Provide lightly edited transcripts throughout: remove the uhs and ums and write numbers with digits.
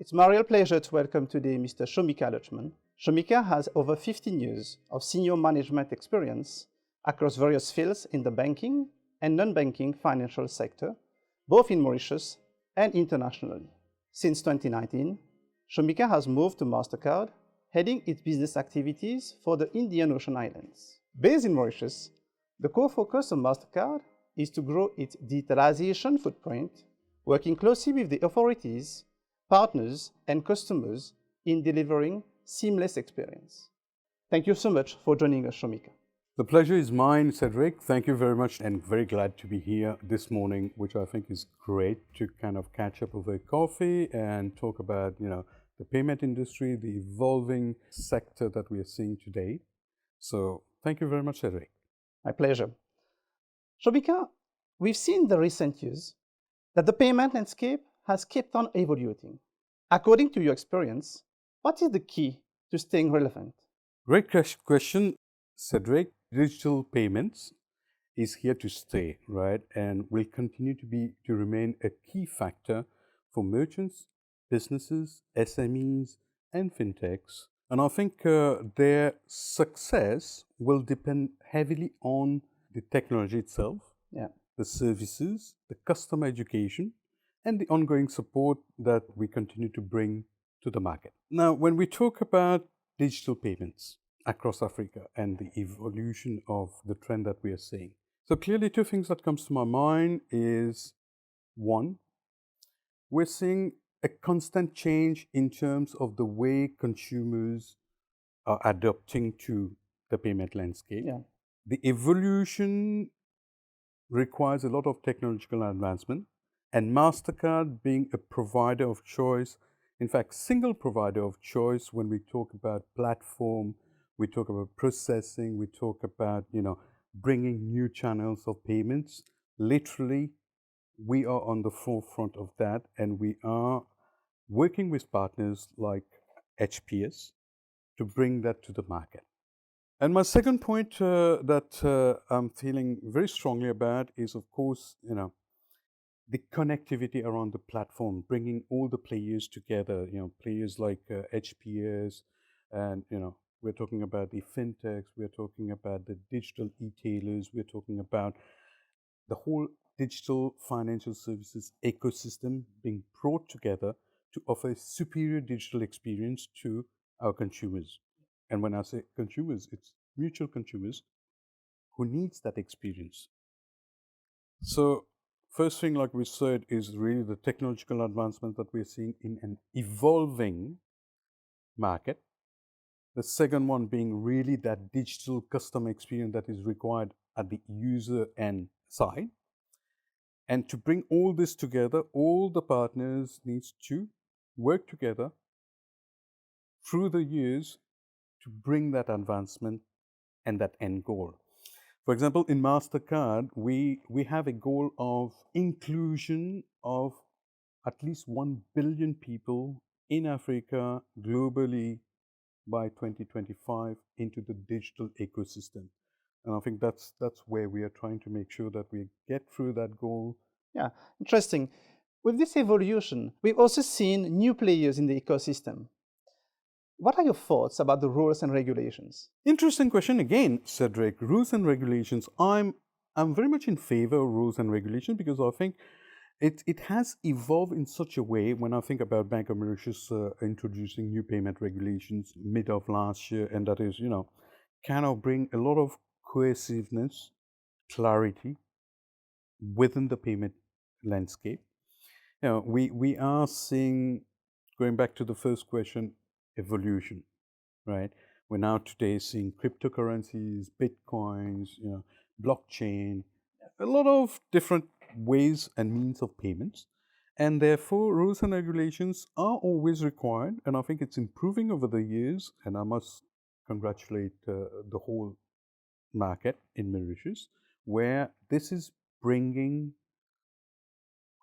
It's my real pleasure to welcome today Mr. Shomika Luchmun. Shomika has over 15 years of senior management experience across various fields in the banking and non-banking financial sector, both in Mauritius and internationally. Since 2019, Shomika has moved to MasterCard, heading its business activities for the Indian Ocean Islands. Based in Mauritius, the core focus of MasterCard is to grow its digitalization footprint, working closely with the authorities, partners, and customers in delivering seamless experience. Thank you so much for joining us, Shomika. The pleasure is mine, Cedric. Thank you very much, and very glad to be here this morning, which I think is great to kind of catch up over coffee and talk about, the payment industry, the evolving sector that we are seeing today. So thank you very much, Cedric. My pleasure. Shomika, we've seen in the recent years that the payment landscape has kept on evolving. According to your experience, what is the key to staying relevant? Great question, Cedric. Digital payments is here to stay, right? And will continue to remain a key factor for merchants, businesses, SMEs, and fintechs. And I think their success will depend heavily on the technology itself, the services, the customer education, and the ongoing support that we continue to bring to the market. Now, when we talk about digital payments across Africa and the evolution of the trend that we are seeing. So clearly two things that comes to my mind is, one, we're seeing a constant change in terms of the way consumers are adapting to the payment landscape. The evolution requires a lot of technological advancement, and MasterCard being a provider of choice, in fact, single provider of choice when we talk about platform, we talk about processing, we talk about, bringing new channels of payments. Literally, we are on the forefront of that, and we are working with partners like ICPS to bring that to the market. And my second point that I'm feeling very strongly about is, of course, the connectivity around the platform, bringing all the players together, players like ICPS, and, we're talking about the fintechs, we're talking about the digital e-tailers, we're talking about the whole digital financial services ecosystem being brought together to offer a superior digital experience to our consumers. And when I say consumers, it's mutual consumers who needs that experience. So first thing, like we said, is really the technological advancement that we're seeing in an evolving market. The second one being really that digital customer experience that is required at the user end side. And to bring all this together, all the partners needs to work together through the years to bring that advancement and that end goal. For example, in MasterCard, we have a goal of inclusion of at least 1 billion people in Africa globally by 2025 into the digital ecosystem. And I think that's where we are trying to make sure that we get through that goal. Yeah, interesting. With this evolution, we've also seen new players in the ecosystem. What are your thoughts about the rules and regulations? Interesting question again, Cedric. Rules and regulations. I'm very much in favor of rules and regulations because I think it has evolved in such a way. When I think about Bank of Mauritius introducing new payment regulations mid of last year, and that is, kind of bring a lot of cohesiveness, clarity within the payment landscape. We are seeing, going back to the first question, evolution, right? We're now today seeing cryptocurrencies, bitcoins, blockchain, a lot of different ways and means of payments, and therefore rules and regulations are always required, and I think it's improving over the years, and I must congratulate the whole market in Mauritius, where this is bringing,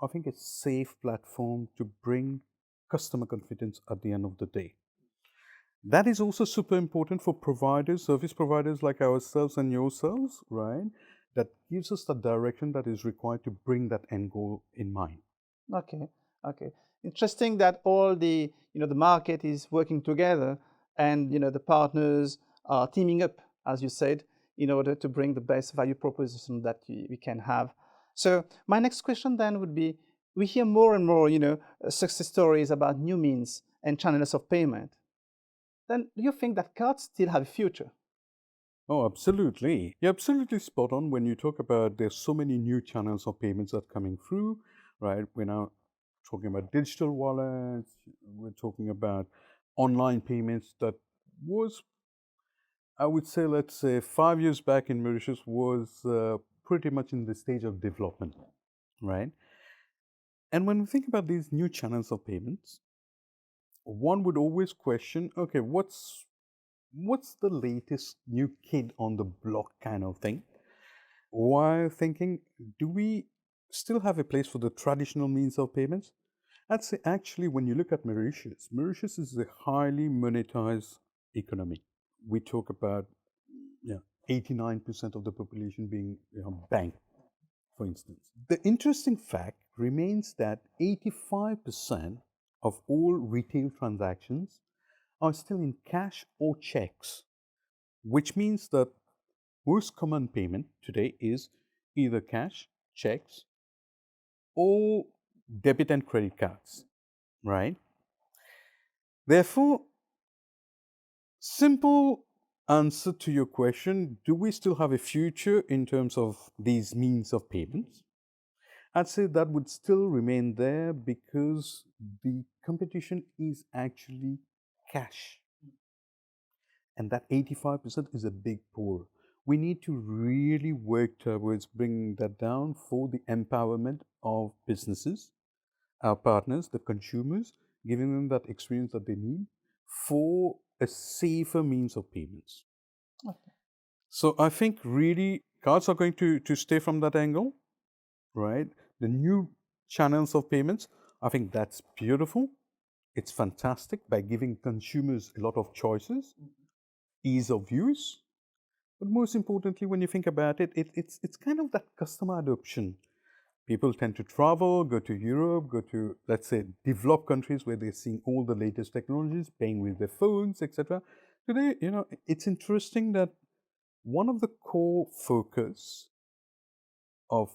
I think, a safe platform to bring customer confidence at the end of the day. That is also super important for providers, service providers like ourselves and yourselves, right? That gives us the direction that is required to bring that end goal in mind. Okay. Interesting that all the the market is working together, and the partners are teaming up, as you said, in order to bring the best value proposition that we can have. So my next question then would be: we hear more and more, success stories about new means and channels of payment. Then do you think that cards still have a future? Oh, absolutely. You're absolutely spot on when you talk about there's so many new channels of payments that are coming through, right? We're now talking about digital wallets, we're talking about online payments that was, I would say, let's say 5 years back in Mauritius was pretty much in the stage of development, right? And when we think about these new channels of payments, one would always question, okay, what's the latest new kid on the block kind of thing? While thinking, do we still have a place for the traditional means of payments? I'd say actually, when you look at Mauritius, Mauritius is a highly monetized economy. We talk about 89% of the population being banked, for instance. The interesting fact remains that 85% of all retail transactions are still in cash or checks, which means that most common payment today is either cash, checks, or debit and credit cards, right? Therefore, simple answer to your question, do we still have a future in terms of these means of payments? I'd say that would still remain there because the competition is actually cash. And that 85% is a big pool. We need to really work towards bringing that down for the empowerment of businesses, our partners, the consumers, giving them that experience that they need for a safer means of payments. Okay. So I think really cards are going to stay from that angle, right? The new channels of payments, I think that's beautiful. It's fantastic by giving consumers a lot of choices, ease of use. But most importantly, when you think about it, it's kind of that customer adoption. People tend to travel, go to Europe, go to, let's say, developed countries where they're seeing all the latest technologies, paying with their phones, etc. Today, it's interesting that one of the core focus of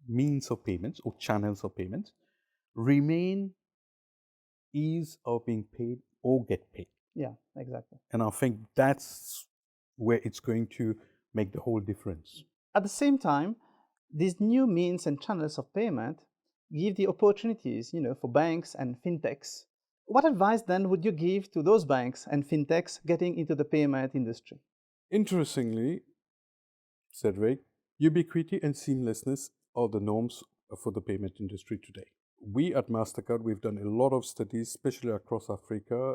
means of payments or channels of payments remain ease of being paid or get paid. Yeah, exactly. And I think that's where it's going to make the whole difference. At the same time, these new means and channels of payment give the opportunities, for banks and fintechs. What advice then would you give to those banks and fintechs getting into the payment industry? Interestingly, Cedric, ubiquity and seamlessness are the norms for the payment industry today. We at MasterCard, we've done a lot of studies, especially across Africa,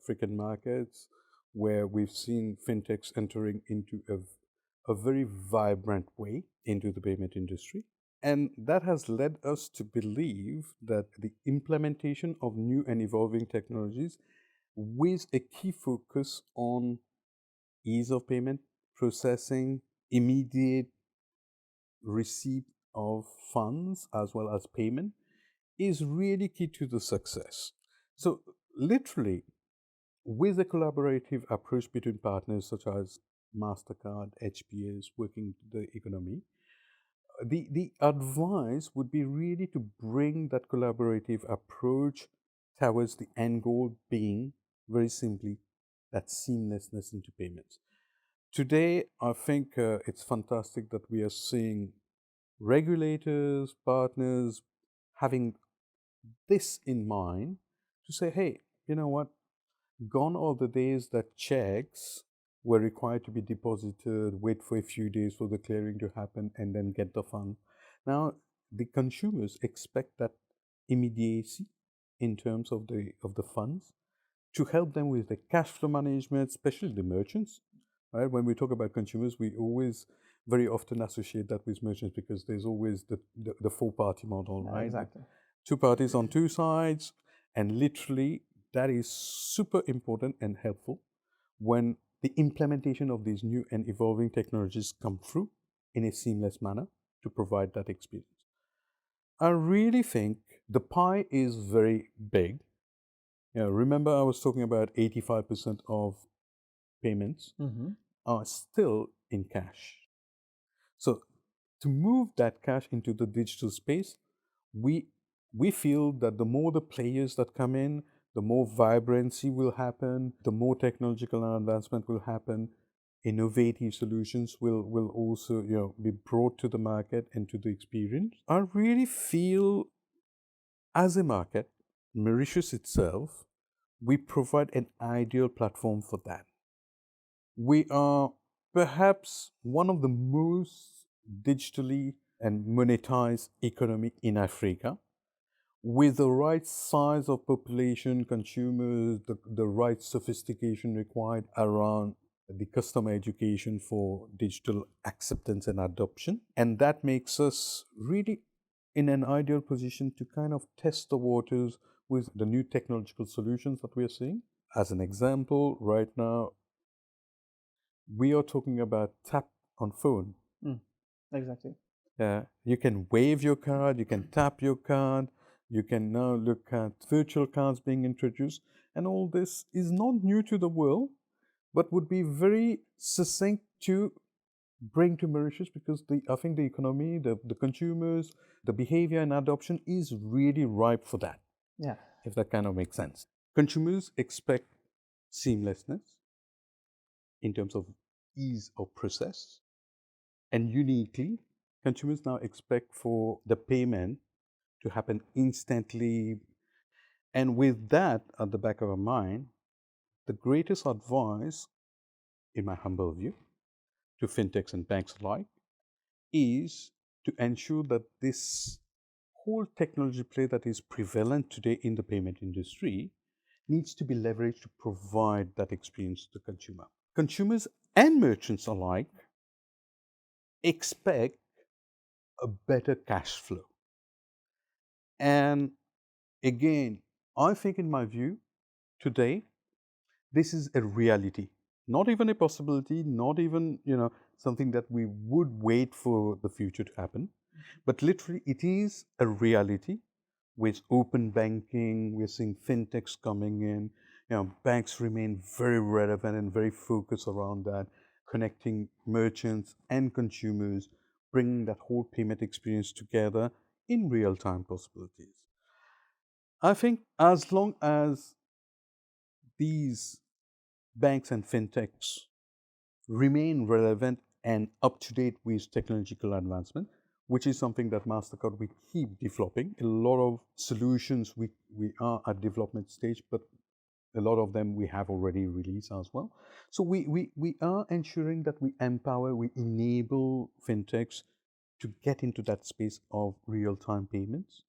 African markets, where we've seen fintechs entering into a very vibrant way into the payment industry. And that has led us to believe that the implementation of new and evolving technologies with a key focus on ease of payment, processing, immediate receipt of funds as well as payment is really key to the success. So, literally, with a collaborative approach between partners such as MasterCard, HPS, working the economy, the advice would be really to bring that collaborative approach towards the end goal being very simply that seamlessness into payments. Today, I think it's fantastic that we are seeing regulators, partners having this in mind to say, hey, you know what? Gone are the days that checks were required to be deposited, wait for a few days for the clearing to happen, and then get the fund. Now, the consumers expect that immediacy in terms of the funds to help them with the cash flow management, especially the merchants. Right? When we talk about consumers, we always very often associate that with merchants because there's always the four-party model, Yeah, right? exactly. Two parties on two sides, and literally that is super important and helpful when the implementation of these new and evolving technologies come through in a seamless manner to provide that experience. I really think The pie is very big. Remember I was talking about 85% of payments are still in cash. So to move that cash into the digital space, we we feel that the more the players that come in, the more vibrancy will happen, the more technological advancement will happen, innovative solutions will also be brought to the market and to the experience. I really feel as a market, Mauritius itself, we provide an ideal platform for that. We are perhaps one of the most digitally and monetized economy in Africa, with the right size of population, consumers, the right sophistication required around the customer education for digital acceptance and adoption. And that makes us really in an ideal position to kind of test the waters with the new technological solutions that we are seeing. As an example, right now, we are talking about tap on phone. Exactly. You can wave your card, you can tap your card, you can now look at virtual cards being introduced, and all this is not new to the world, but would be very succinct to bring to Mauritius because I think the economy, the consumers, the behavior and adoption is really ripe for that. Yeah. If that kind of makes sense. Consumers expect seamlessness in terms of ease of process, and uniquely, consumers now expect for the payment to happen instantly. And with that at the back of our mind, the greatest advice, in my humble view, to fintechs and banks alike is to ensure that this whole technology play that is prevalent today in the payment industry needs to be leveraged to provide that experience to the consumer. Consumers and merchants alike expect a better cash flow. And again, I think, in my view, today, this is a reality, not even a possibility, not even something that we would wait for the future to happen, but literally it is a reality. With open banking, we're seeing fintechs coming in. Banks remain very relevant and very focused around that, connecting merchants and consumers, bringing that whole payment experience together in real-time possibilities. I think as long as these banks and fintechs remain relevant and up to date with technological advancement, which is something that MasterCard we keep developing. A lot of solutions we are at development stage, but a lot of them we have already released as well. So we are ensuring that we empower, we enable fintechs to get into that space of real-time payments,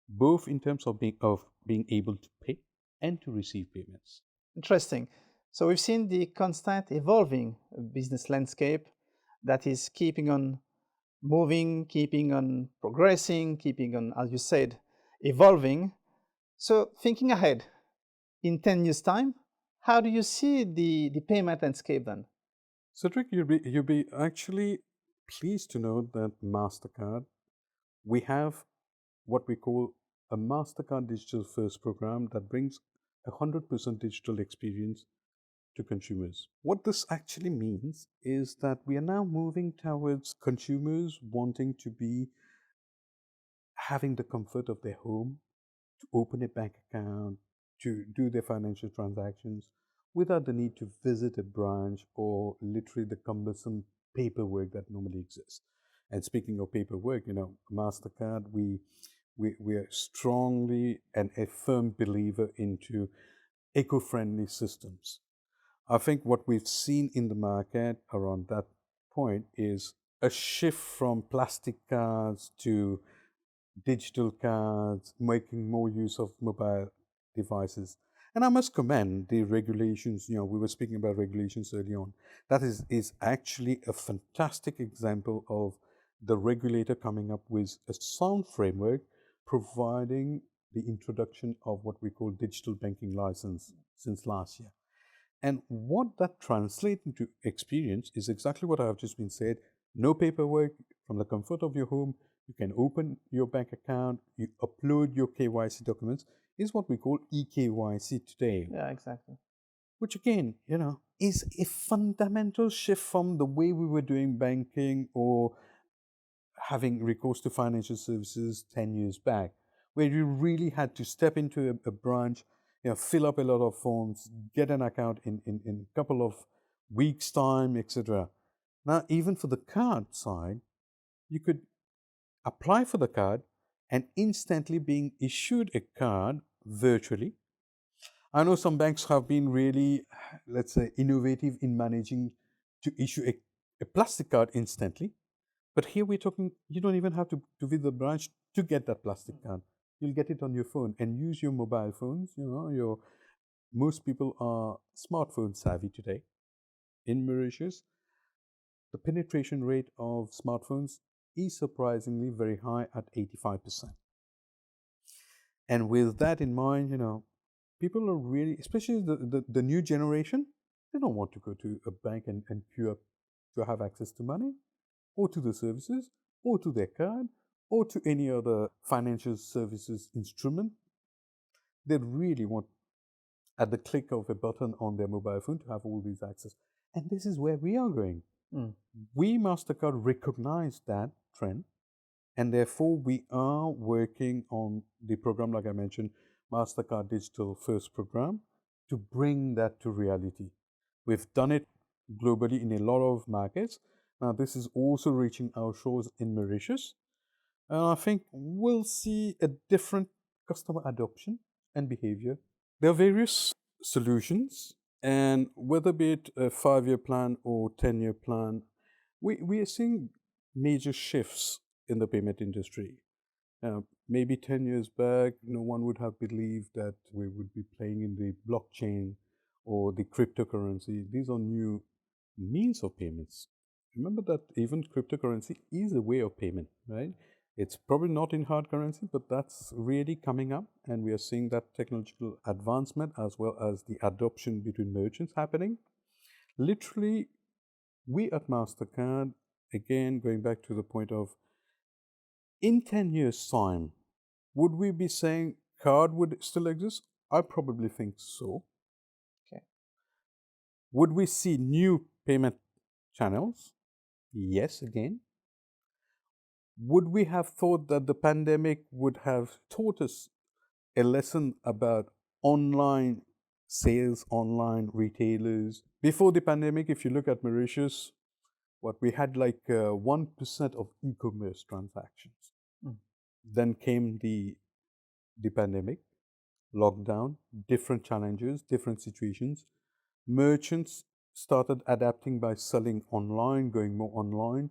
both in terms of being able to pay and to receive payments. Interesting. So we've seen the constant evolving business landscape that is keeping on moving, keeping on progressing, keeping on, as you said, evolving. So thinking ahead, in 10 years' time, how do you see the payment landscape then? Cedric, you'll be actually pleased to know that MasterCard, we have what we call a MasterCard Digital First program that brings 100% digital experience to consumers. What this actually means is that we are now moving towards consumers wanting to be having the comfort of their home, to open a bank account, to do their financial transactions without the need to visit a branch or literally the cumbersome paperwork that normally exists. And speaking of paperwork, MasterCard, we are strongly and a firm believer into eco-friendly systems. I think what we've seen in the market around that point is a shift from plastic cards to digital cards, making more use of mobile devices. And I must commend the regulations. We were speaking about regulations early on. That is actually a fantastic example of the regulator coming up with a sound framework, providing the introduction of what we call digital banking license since last year. And what that translates into experience is exactly what I have just been said. No paperwork, from the comfort of your home. You can open your bank account, you upload your KYC documents, is what we call eKYC today. Yeah, exactly. Which again, is a fundamental shift from the way we were doing banking or having recourse to financial services 10 years back, where you really had to step into a branch, fill up a lot of forms, get an account in a couple of weeks' time, etc. Now, even for the card side, you could apply for the card and instantly being issued a card virtually. I know some banks have been really, let's say, innovative in managing to issue a plastic card instantly. But here we're talking, you don't even have to visit the branch to get that plastic card. You'll get it on your phone and use your mobile phones. Most people are smartphone savvy today. In Mauritius, the penetration rate of smartphones is surprisingly very high at 85%. And with that in mind, people are really, especially the new generation, they don't want to go to a bank and queue up to have access to money or to the services or to their card or to any other financial services instrument. They really want at the click of a button on their mobile phone to have all these access. And this is where we are going. We, MasterCard, recognize that trend, and therefore we are working on the program, like I mentioned, MasterCard Digital First Program, to bring that to reality. We've done it globally in a lot of markets. Now, this is also reaching our shores in Mauritius. And I think we'll see a different customer adoption and behavior. There are various solutions, and whether be it a 5-year plan or 10-year plan, we are seeing major shifts in the payment industry. Maybe 10 years back, no one would have believed that we would be playing in the blockchain or the cryptocurrency. These are new means of payments. Remember that even cryptocurrency is a way of payment, right? It's probably not in hard currency, but that's really coming up, and we are seeing that technological advancement as well as the adoption between merchants happening. Literally, we at MasterCard, again, going back to the point of in 10 years' time, would we be saying card would still exist? I probably think so. Okay. Would we see new payment channels? Yes, again. Would we have thought that the pandemic would have taught us a lesson about online sales, online retailers? Before the pandemic, if you look at Mauritius, what we had like 1% of e-commerce transactions. Then came the pandemic, lockdown, different challenges, different situations. Merchants started adapting by selling online, going more online,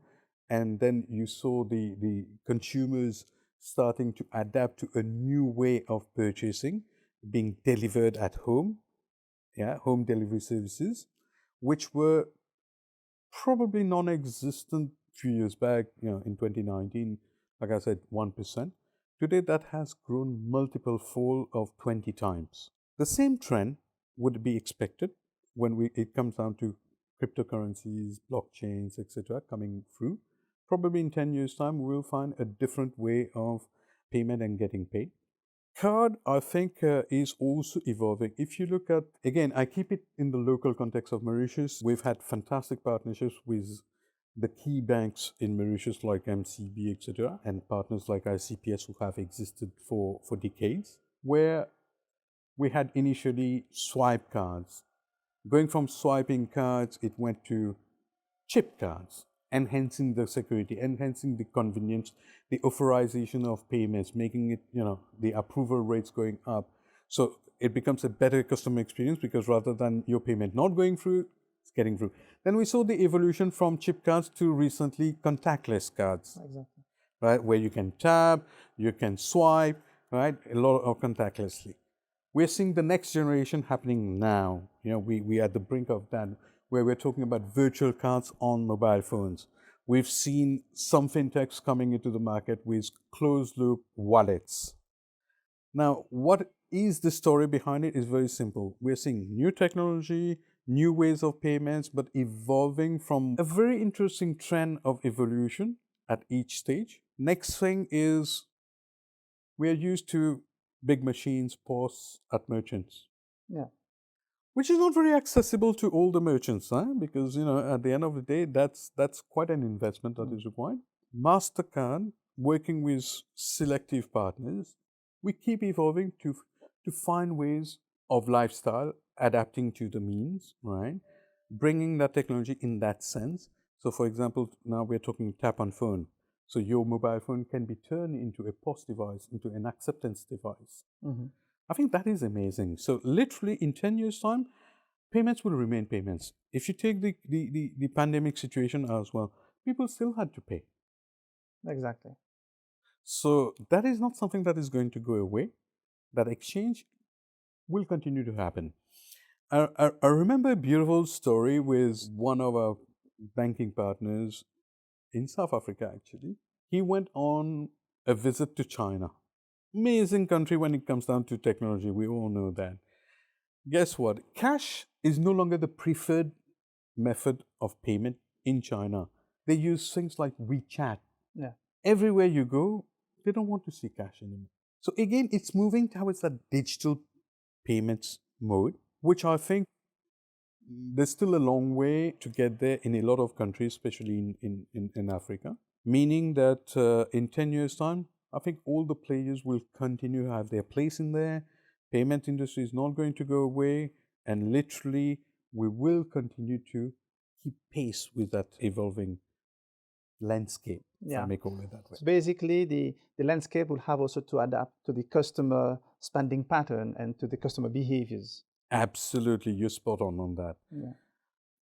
and then you saw the consumers starting to adapt to a new way of purchasing, being delivered at home, home delivery services, which were probably non-existent a few years back, in 2019, like I said, 1%. Today, that has grown multiple fold of 20 times. The same trend would be expected when it comes down to cryptocurrencies, blockchains, etc. coming through. Probably in 10 years' time, we will find a different way of payment and getting paid. Card, I think, is also evolving. If you look at, again, I keep it in the local context of Mauritius. We've had fantastic partnerships with the key banks in Mauritius like MCB, etc., and partners like ICPS who have existed for decades, where we had initially swipe cards. Going from swiping cards, it went to chip cards, enhancing the security, enhancing the convenience, the authorization of payments, making it, the approval rates going up. So it becomes a better customer experience because rather than your payment not going through, it's getting through. Then we saw the evolution from chip cards to recently contactless cards. Exactly. Right, where you can tap, you can swipe, right, a lot of contactlessly. We're seeing the next generation happening now. We are at the brink of that, where we're talking about virtual cards on mobile phones. We've seen some fintechs coming into the market with closed loop wallets. Now, what is the story behind it is very simple. We're seeing new technology, new ways of payments, but evolving from a very interesting trend of evolution at each stage. Next thing is we are used to big machines, POS at merchants, Yeah, which is not very accessible to all the merchants, huh? Because at the end of the day, that's quite an investment that is required. Mastercard, working with selective partners, we keep evolving to find ways of lifestyle adapting to the means, right? Bringing that technology in that sense. So, for example, now we're talking tap on phone. So your mobile phone can be turned into a POS device, into an acceptance device. I think that is amazing. So literally in 10 years' time, payments will remain payments. If you take the pandemic situation as well, people still had to pay. exactly. So that is not something that is going to go away. That exchange will continue to happen. I remember a beautiful story with one of our banking partners in South Africa, actually. He went on a visit to China. Amazing country when it comes down to technology. We all know that. Guess what? Cash is no longer the preferred method of payment in China. They use things like WeChat. Yeah, Everywhere you go, they don't want to see cash anymore. So again, it's moving towards that digital payments mode, which I think there's still a long way to get there in a lot of countries, especially in Africa. Meaning that in 10 years' time, I think all the players will continue to have their place in there. Payment industry is not going to go away. And literally, we will continue to keep pace with that evolving landscape, if I yeah. may call it that way. So basically, the landscape will have also to adapt to the customer spending pattern and to the customer behaviors. Absolutely, you're spot on that. Yeah,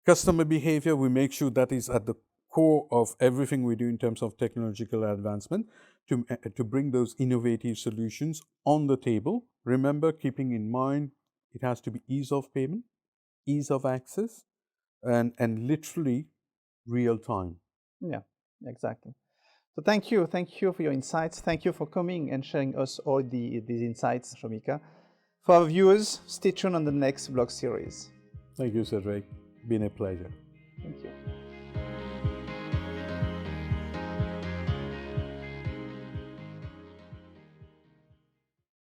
Customer behavior, we make sure that is at the core of everything we do in terms of technological advancement to bring those innovative solutions on the table. Remember, keeping in mind, it has to be ease of payment, ease of access, and literally real time. yeah, exactly. So thank you for your insights. Thank you for coming and sharing us all these insights, Shomika. For our viewers, stay tuned on the next vlog series. Thank you, Cedric. Been a pleasure.